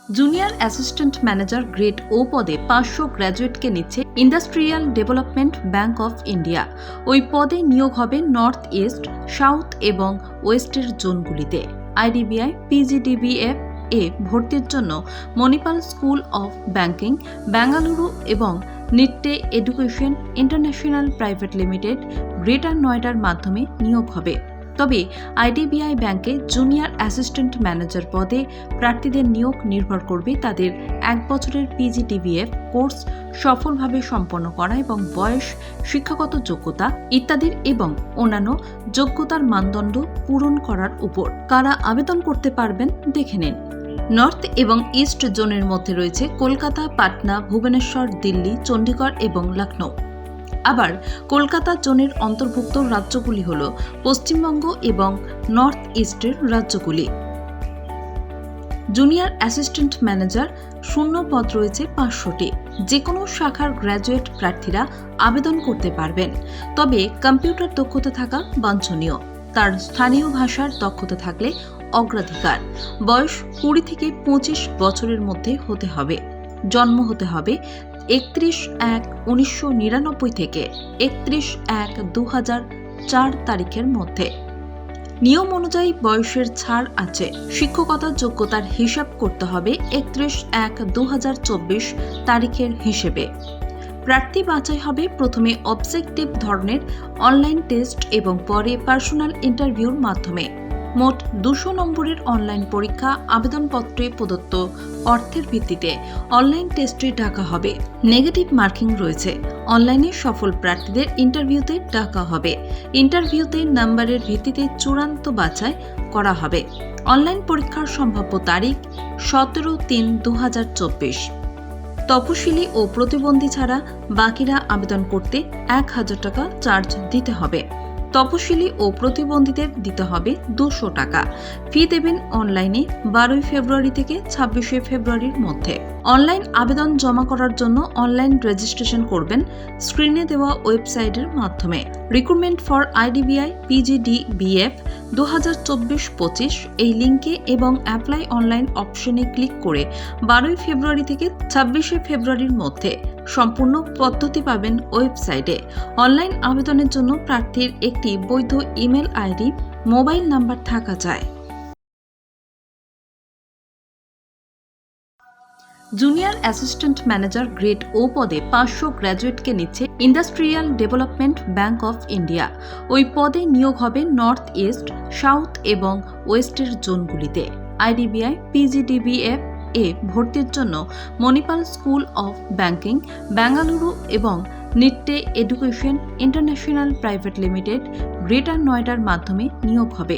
Junior assistant manager grade ও পদে 500 গ্র্যাজুয়েটকে নিচ্ছে industrial development bank of India. ওই পদে নিয়োগ হবে নর্থ ইস্ট, সাউথ এবং ওয়েস্টের জোনগুলিতে। আইডিবিআই পিজিডিবিএফ ভর্তির জন্য Manipal school of banking, Bengaluru এবং Nitte education international private limited, greater নয়ডার মাধ্যমে নিয়োগ হবে। তবে আইডিবিআই ব্যাংকে জুনিয়র অ্যাসিস্ট্যান্ট ম্যানেজার পদে প্রার্থীদের নিয়োগ নির্ভর করবে তাদের 1 বছরের পিজিডিবিএফ কোর্স সফলভাবে সম্পন্ন করা এবং বয়স, শিক্ষাগত যোগ্যতা ইত্যাদির এবং অন্যান্য যোগ্যতার মানদণ্ড পূরণ করার উপর। কারা আবেদন করতে পারবেন দেখে নিন। নর্থ এবং ইস্ট জোনের মধ্যে রয়েছে কলকাতা, পাটনা, ভুবনেশ্বর, দিল্লি, চণ্ডীগড় এবং লখনৌ। আবার কলকাতা জোনের অন্তর্ভুক্ত রাজ্যগুলি হল পশ্চিমবঙ্গ এবং নর্থ ইস্টের রাজ্যগুলি। জুনিয়র অ্যাসিস্ট্যান্ট ম্যানেজার শূন্য পদ রয়েছে 500টি। যে কোনো শাখার গ্র্যাজুয়েট প্রার্থীরা আবেদন করতে পারবেন, তবে কম্পিউটার দক্ষতা থাকা বাঞ্ছনীয়। তার স্থানীয় ভাষার দক্ষতা থাকলে অগ্রাধিকার। বয়স 20 থেকে 25 বছরের মধ্যে হতে হবে। জন্ম হতে হবে 31/1/1999 থেকে 31/1/2004 তারিখের মধ্যে। নিয়ম অনুযায়ী বয়সের ছাড় আছে। শিক্ষকতার যোগ্যতার হিসাব করতে হবে 31/1/2024 তারিখের হিসেবে। প্রার্থী বাছাই হবে প্রথমে অবজেক্টিভ ধরনের অনলাইন টেস্ট এবং পরে পার্সোনাল ইন্টারভিউর মাধ্যমে। মোট 200 নম্বরের অনলাইন পরীক্ষা আবেদনপত্রে প্রদত্ত অর্থের ভিত্তিতে অনলাইন টেস্টে ডাকা হবে। নেগেটিভ মার্কিং রয়েছে। অনলাইনে সফল প্রার্থীদের ইন্টারভিউতে ডাকা হবে। ইন্টারভিউতে নাম্বারের ভিত্তিতে চূড়ান্ত বাছাই করা হবে। অনলাইন পরীক্ষার সম্ভাব্য তারিখ 17/3/2024। তপশিলি ও প্রতিবন্ধী ছাড়া বাকিরা আবেদন করতে 1000 টাকা চার্জ দিতে হবে। তপশিলি ও প্রতিবন্ধীদের দিতে হবে 200 টাকা। ফি দেবেন অনলাইনে 12 ফেব্রুয়ারি থেকে 26 ফেব্রুয়ারির মধ্যে। অনলাইন আবেদন জমা করার জন্য অনলাইন রেজিস্ট্রেশন করবেন স্ক্রিনে দেওয়া ওয়েবসাইটের মাধ্যমে। রিক্রুটমেন্ট ফর আইডিবিআই পিজিডিবিএফ 2024-25 এই লিঙ্কে এবং অ্যাপ্লাই অনলাইন অপশনে ক্লিক করে 12 ফেব্রুয়ারি থেকে 26 ফেব্রুয়ারির মধ্যে সম্পূর্ণ পদ্ধতি পাবেন ওয়েবসাইটে। অনলাইন আবেদনের জন্য প্রার্থীর একটি বৈধ ইমেল আইডি, মোবাইল নাম্বার থাকা চাই। জুনিয়র অ্যাসিস্ট্যান্ট ম্যানেজার গ্রেড ও পদে 500 গ্র্যাজুয়েটকে নিচ্ছে industrial development bank of India. ওই পদে নিয়োগ হবে নর্থ ইস্ট, সাউথ এবং ওয়েস্টের জোনগুলিতে। আইডিবিআই পিজিডিবিএফ ভর্তির জন্য Manipal school of banking, Bengaluru এবং Nitte education international private limited, greater নয়ডার মাধ্যমে নিয়োগ হবে।